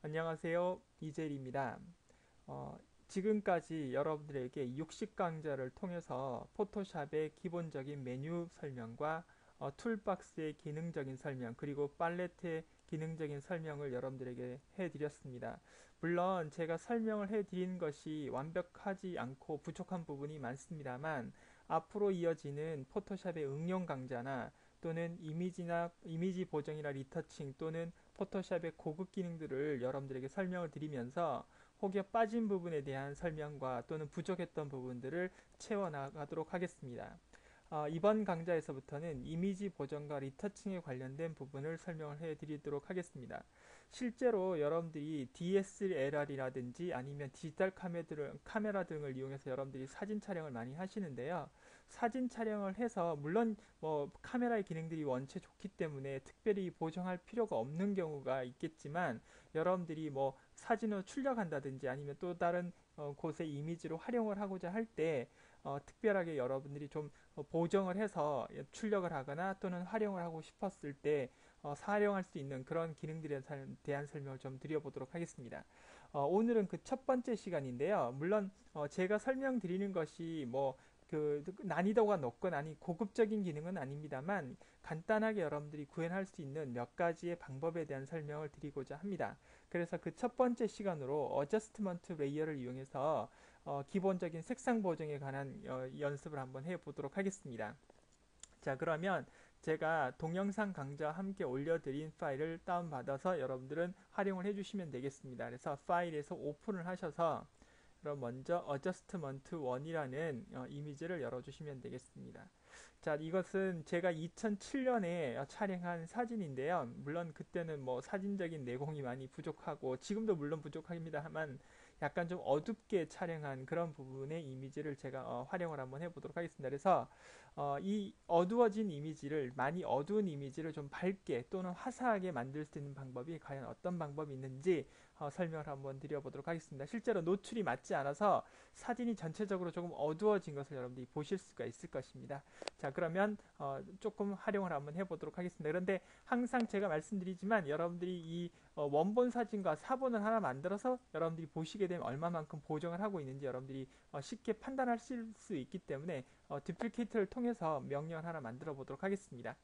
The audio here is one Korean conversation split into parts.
안녕하세요. 이재일입니다. 지금까지 여러분들에게 60강좌를 통해서 포토샵의 기본적인 메뉴 설명과 툴박스의 기능적인 설명, 그리고 팔레트의 기능적인 설명을 여러분들에게 해드렸습니다. 물론 제가 설명을 해드린 것이 완벽하지 않고 부족한 부분이 많습니다만 앞으로 이어지는 포토샵의 응용 강좌나 또는 이미지 보정이나 리터칭 또는 포토샵의 고급 기능들을 여러분들에게 설명을 드리면서 혹여 빠진 부분에 대한 설명과 또는 부족했던 부분들을 채워나가도록 하겠습니다. 이번 강좌에서부터는 이미지 보정과 리터칭에 관련된 부분을 설명을 해드리도록 하겠습니다. 실제로 여러분들이 DSLR이라든지 아니면 디지털 카메라 등을 이용해서 여러분들이 사진 촬영을 많이 하시는데요. 사진 촬영을 해서 물론 뭐 카메라의 기능들이 원체 좋기 때문에 특별히 보정할 필요가 없는 경우가 있겠지만 여러분들이 뭐 사진을 출력한다든지 아니면 또 다른 곳의 이미지로 활용을 하고자 할 때 특별하게 여러분들이 좀 보정을 해서 출력을 하거나 또는 활용을 하고 싶었을 때 사용할 수 있는 그런 기능들에 대한 설명을 좀 드려보도록 하겠습니다. 오늘은 그 첫 번째 시간인데요. 물론 제가 설명드리는 것이 뭐 그 난이도가 높거나 아니 고급적인 기능은 아닙니다만 간단하게 여러분들이 구현할 수 있는 몇 가지의 방법에 대한 설명을 드리고자 합니다. 그래서 그 첫 번째 시간으로 어저스트먼트 레이어를 이용해서 기본적인 색상 보정에 관한 연습을 한번 해보도록 하겠습니다. 자, 그러면 제가 동영상 강좌와 함께 올려드린 파일을 다운받아서 여러분들은 활용을 해주시면 되겠습니다. 그래서 파일에서 오픈을 하셔서 그럼 먼저 어저스트먼트 1이라는 이미지를 열어주시면 되겠습니다. 자, 이것은 제가 2007년에 촬영한 사진인데요. 물론 그때는 뭐 사진적인 내공이 많이 부족하고 지금도 물론 부족합니다만 약간 좀 어둡게 촬영한 그런 부분의 이미지를 제가 활용을 한번 해보도록 하겠습니다. 그래서 이 어두워진 이미지를 많이 어두운 이미지를 좀 밝게 또는 화사하게 만들 수 있는 방법이 과연 어떤 방법이 있는지 설명을 한번 드려보도록 하겠습니다. 실제로 노출이 맞지 않아서 사진이 전체적으로 조금 어두워진 것을 여러분들이 보실 수가 있을 것입니다. 자, 그러면 조금 활용을 한번 해보도록 하겠습니다. 그런데 항상 제가 말씀드리지만 여러분들이 이 원본 사진과 사본을 하나 만들어서 여러분들이 보시게 되면 얼마만큼 보정을 하고 있는지 여러분들이 쉽게 판단하실 수 있기 때문에 듀플리케이트를 통해서 명령을 하나 만들어 보도록 하겠습니다.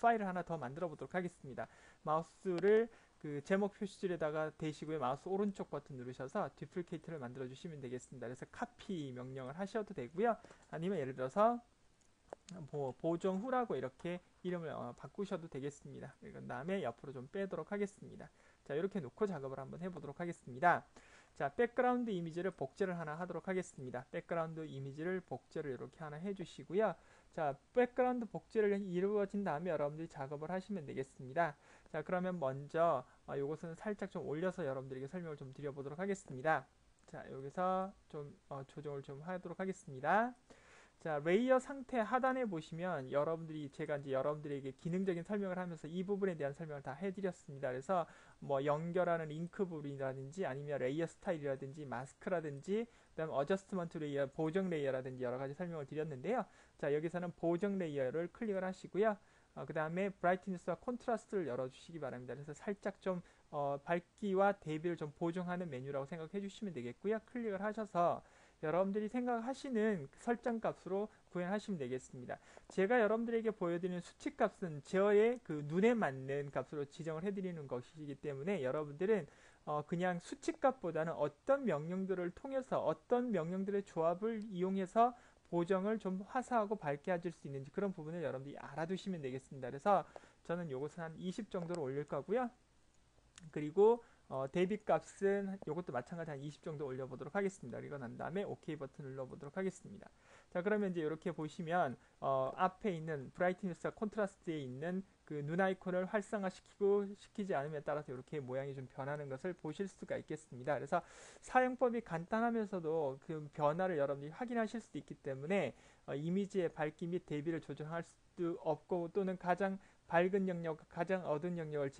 파일을 하나 더 만들어 보도록 하겠습니다. 마우스를 그 제목 표시줄에다가 대시고요. 마우스 오른쪽 버튼 누르셔서 듀플리케이트를 만들어 주시면 되겠습니다. 그래서 카피 명령을 하셔도 되고요. 아니면 예를 들어서 보정 후라고 이렇게 이름을 바꾸셔도 되겠습니다. 그 다음에 옆으로 좀 빼도록 하겠습니다. 자, 이렇게 놓고 작업을 한번 해보도록 하겠습니다. 자, 백그라운드 이미지를 복제를 하나 하도록 하겠습니다. 백그라운드 이미지를 복제를 이렇게 하나 해주시고요. 자, 백그라운드 복제를 이루어진 다음에 여러분들이 작업을 하시면 되겠습니다. 자, 그러면 먼저 이것은 살짝 좀 올려서 여러분들에게 설명을 좀 드려보도록 하겠습니다. 자, 여기서 좀 조정을 좀 하도록 하겠습니다. 자, 레이어 상태 하단에 보시면 여러분들이 제가 이제 여러분들에게 기능적인 설명을 하면서 이 부분에 대한 설명을 다 해드렸습니다. 그래서 뭐 연결하는 링크 부분이라든지 아니면 레이어 스타일이라든지 마스크라든지 그다음 어저스트먼트 레이어, 보정 레이어라든지 여러 가지 설명을 드렸는데요. 자, 여기서는 보정 레이어를 클릭을 하시고요. 그 다음에 브라이트니스와 콘트라스트를 열어주시기 바랍니다. 그래서 살짝 좀 밝기와 대비를 좀 보정하는 메뉴라고 생각해 주시면 되겠고요. 클릭을 하셔서 여러분들이 생각하시는 설정 값으로 구현하시면 되겠습니다. 제가 여러분들에게 보여드리는 수치 값은 저의 그 눈에 맞는 값으로 지정을 해드리는 것이기 때문에 여러분들은 그냥 수치 값보다는 어떤 명령들을 통해서 어떤 명령들의 조합을 이용해서 보정을 좀 화사하고 밝게 해줄 수 있는지 그런 부분을 여러분들이 알아두시면 되겠습니다. 그래서 저는 요것은 한 20 정도로 올릴 거고요. 그리고 대비 값은 이것도 마찬가지 한 20 정도 올려보도록 하겠습니다. 그리고 난 다음에 OK 버튼 눌러보도록 하겠습니다. 자, 그러면 이제 이렇게 보시면 앞에 있는 브라이트니스와 콘트라스트에 있는 그 눈 아이콘을 활성화시키고 시키지 않음에 따라서 이렇게 모양이 좀 변하는 것을 보실 수가 있겠습니다. 그래서 사용법이 간단하면서도 그 변화를 여러분들이 확인하실 수도 있기 때문에 이미지의 밝기 및 대비를 조정할 수도 없고 또는 가장 밝은 영역, 가장 어두운 영역을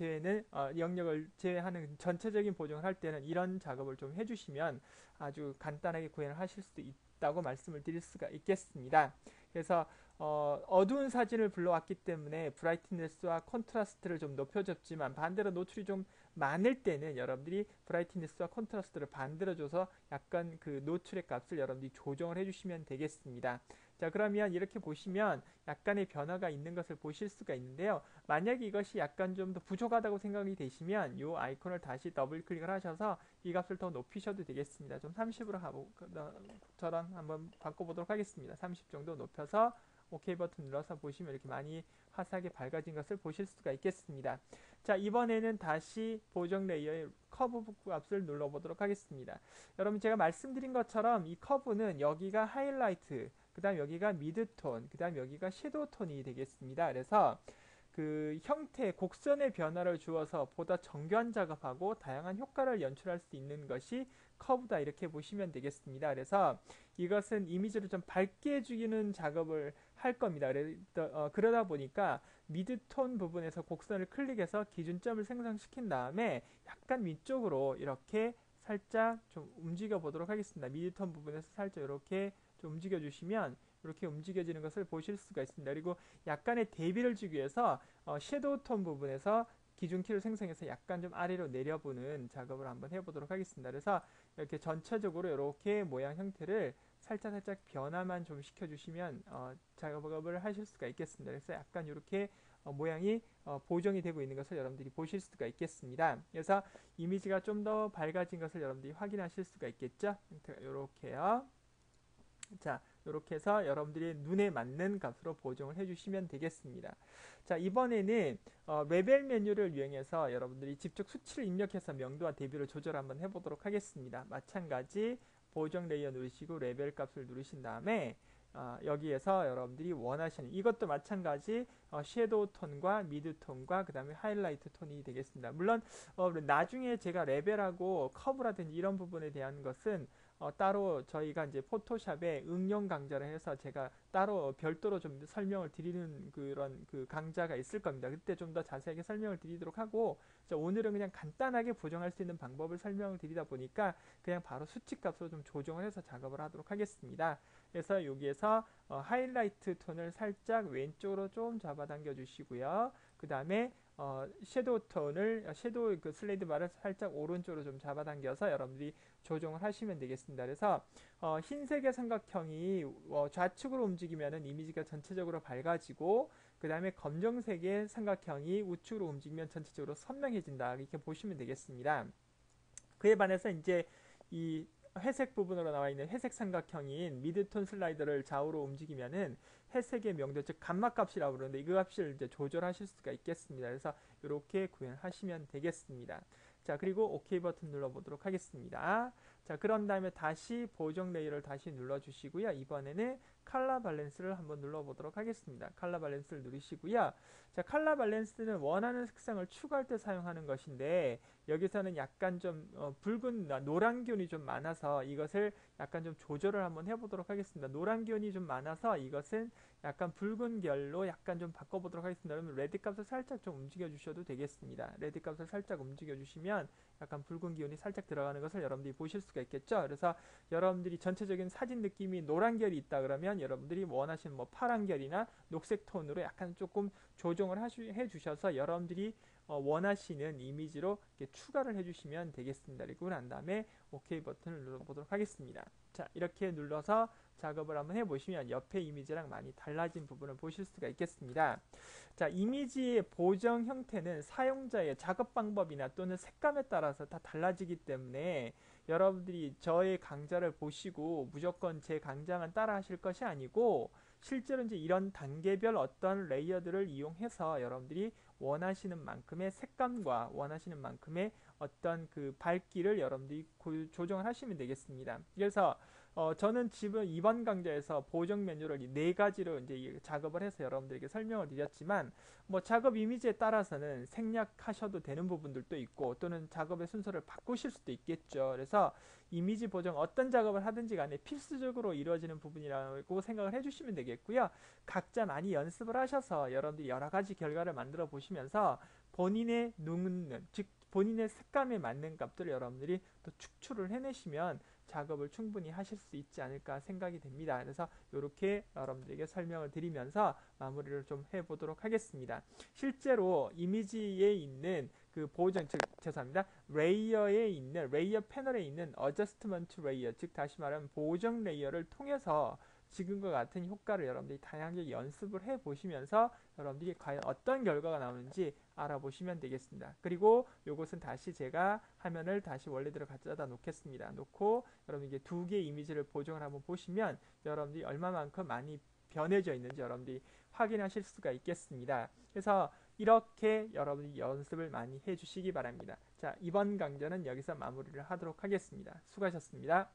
영역을 제외하는 전체적인 보정을 할 때는 이런 작업을 좀 해주시면 아주 간단하게 구현을 하실 수도 있다고 말씀을 드릴 수가 있겠습니다. 그래서 어두운 사진을 불러왔기 때문에 브라이트니스와 콘트라스트를 좀 높여줬지만 반대로 노출이 좀 많을 때는 여러분들이 브라이트니스와 컨트라스트를 만들어줘서 약간 그 노출의 값을 여러분들이 조정을 해주시면 되겠습니다. 자, 그러면 이렇게 보시면 약간의 변화가 있는 것을 보실 수가 있는데요. 만약에 이것이 약간 좀 더 부족하다고 생각이 되시면 이 아이콘을 다시 더블 클릭을 하셔서 이 값을 더 높이셔도 되겠습니다. 좀 30으로 저랑 한번 바꿔보도록 하겠습니다. 30 정도 높여서 OK 버튼 눌러서 보시면 이렇게 많이 화사하게 밝아진 것을 보실 수가 있겠습니다. 자, 이번에는 다시 보정 레이어의 커브 값을 눌러보도록 하겠습니다. 여러분, 제가 말씀드린 것처럼 이 커브는 여기가 하이라이트, 그 다음 여기가 미드톤, 그 다음 여기가 섀도우 톤이 되겠습니다. 그래서 그 형태, 곡선의 변화를 주어서 보다 정교한 작업하고 다양한 효과를 연출할 수 있는 것이 커브다, 이렇게 보시면 되겠습니다. 그래서 이것은 이미지를 좀 밝게 해주는 작업을 할 겁니다. 그러다 보니까 미드톤 부분에서 곡선을 클릭해서 기준점을 생성시킨 다음에 약간 위쪽으로 이렇게 살짝 좀 움직여 보도록 하겠습니다. 미드톤 부분에서 살짝 이렇게 좀 움직여 주시면 이렇게 움직여지는 것을 보실 수가 있습니다. 그리고 약간의 대비를 주기 위해서 섀도우 톤 부분에서 기준키를 생성해서 약간 좀 아래로 내려보는 작업을 한번 해보도록 하겠습니다. 그래서 이렇게 전체적으로 이렇게 모양 형태를 살짝 변화만 좀 시켜주시면 작업을 하실 수가 있겠습니다. 그래서 약간 이렇게 모양이 보정이 되고 있는 것을 여러분들이 보실 수가 있겠습니다. 그래서 이미지가 좀 더 밝아진 것을 여러분들이 확인하실 수가 있겠죠. 이렇게요. 자, 이렇게 해서 여러분들이 눈에 맞는 값으로 보정을 해주시면 되겠습니다. 자, 이번에는 레벨 메뉴를 이용해서 여러분들이 직접 수치를 입력해서 명도와 대비를 조절 한번 해보도록 하겠습니다. 마찬가지 보정 레이어 누르시고 레벨 값을 누르신 다음에 여기에서 여러분들이 원하시는 이것도 마찬가지 섀도우 톤과 미드 톤과 그 다음에 하이라이트 톤이 되겠습니다. 물론 나중에 제가 레벨하고 커브라든지 이런 부분에 대한 것은 따로 저희가 이제 포토샵에 응용 강좌를 해서 제가 따로 별도로 좀 설명을 드리는 그런 그 강좌가 있을 겁니다. 그때 좀 더 자세하게 설명을 드리도록 하고, 오늘은 그냥 간단하게 보정할 수 있는 방법을 설명을 드리다 보니까 그냥 바로 수치 값으로 좀 조정을 해서 작업을 하도록 하겠습니다. 그래서 여기에서 하이라이트 톤을 살짝 왼쪽으로 좀 잡아당겨 주시고요. 그 다음에 섀도우 톤을 섀도우 그 슬레이드 바를 살짝 오른쪽으로 좀 잡아당겨서 여러분들이 조정을 하시면 되겠습니다. 그래서 흰색의 삼각형이 좌측으로 움직이면은 이미지가 전체적으로 밝아지고, 그 다음에 검정색의 삼각형이 우측으로 움직이면 전체적으로 선명해진다, 이렇게 보시면 되겠습니다. 그에 반해서 이제 이 회색 부분으로 나와 있는 회색 삼각형인 미드톤 슬라이더를 좌우로 움직이면은 회색의 명도, 즉 감마 값이라고 그러는데 이 값을 이제 조절하실 수가 있겠습니다. 그래서 이렇게 구현하시면 되겠습니다. 자, 그리고 OK 버튼 눌러보도록 하겠습니다. 자, 그런 다음에 다시 보정 레이어를 다시 눌러주시고요. 이번에는 컬러 밸런스를 한번 눌러보도록 하겠습니다. 컬러 밸런스를 누르시고요. 자, 컬러 밸런스는 원하는 색상을 추가할 때 사용하는 것인데, 여기서는 약간 좀 붉은 노란 기운이 좀 많아서 이것을 약간 좀 조절을 한번 해보도록 하겠습니다. 노란 기운이 좀 많아서 이것은 약간 붉은 결로 약간 좀 바꿔보도록 하겠습니다. 그러면 레드 값을 살짝 좀 움직여 주셔도 되겠습니다. 레드 값을 살짝 움직여 주시면 약간 붉은 기운이 살짝 들어가는 것을 여러분들이 보실 수가 있겠죠. 그래서 여러분들이 전체적인 사진 느낌이 노란 결이 있다 그러면 여러분들이 원하시는 뭐 파란 결이나 녹색 톤으로 약간 조금 조정을 해 주셔서 여러분들이 원하시는 이미지로 이렇게 추가를 해주시면 되겠습니다. 그리고 난 다음에 OK 버튼을 눌러보도록 하겠습니다. 자, 이렇게 눌러서 작업을 한번 해보시면 옆에 이미지랑 많이 달라진 부분을 보실 수가 있겠습니다. 자, 이미지의 보정 형태는 사용자의 작업 방법이나 또는 색감에 따라서 다 달라지기 때문에 여러분들이 저의 강좌를 보시고 무조건 제 강좌만 따라 하실 것이 아니고, 실제로 이제 이런 단계별 어떤 레이어들을 이용해서 여러분들이 원하시는 만큼의 색감과 원하시는 만큼의 어떤 그 밝기를 여러분들이 조정을 하시면 되겠습니다. 그래서 저는 지금 이번 강좌에서 보정 메뉴를 네 가지로 이제 작업을 해서 여러분들에게 설명을 드렸지만, 뭐 작업 이미지에 따라서는 생략하셔도 되는 부분들도 있고 또는 작업의 순서를 바꾸실 수도 있겠죠. 그래서 이미지 보정 어떤 작업을 하든지 간에 필수적으로 이루어지는 부분이라고 생각을 해주시면 되겠고요. 각자 많이 연습을 하셔서 여러분들이 여러 가지 결과를 만들어 보시면서 본인의 눈, 즉 본인의 색감에 맞는 값들을 여러분들이 또 축출을 해내시면 작업을 충분히 하실 수 있지 않을까 생각이 됩니다. 그래서 이렇게 여러분들에게 설명을 드리면서 마무리를 좀 해보도록 하겠습니다. 실제로 이미지에 있는 그 보정, 즉 죄송합니다. 레이어 패널에 있는 어저스트먼트 레이어, 즉 다시 말하면 보정 레이어를 통해서 지금과 같은 효과를 여러분들이 다양하게 연습을 해 보시면서 여러분들이 과연 어떤 결과가 나오는지 알아보시면 되겠습니다. 그리고 이것은 다시 제가 화면을 다시 원래대로 가져다 놓겠습니다. 놓고 여러분들 이제 두 개의 이미지를 보정을 한번 보시면 여러분들이 얼마만큼 많이 변해져 있는지 여러분들이 확인하실 수가 있겠습니다. 그래서 이렇게 여러분이 연습을 많이 해주시기 바랍니다. 자, 이번 강좌는 여기서 마무리를 하도록 하겠습니다. 수고하셨습니다.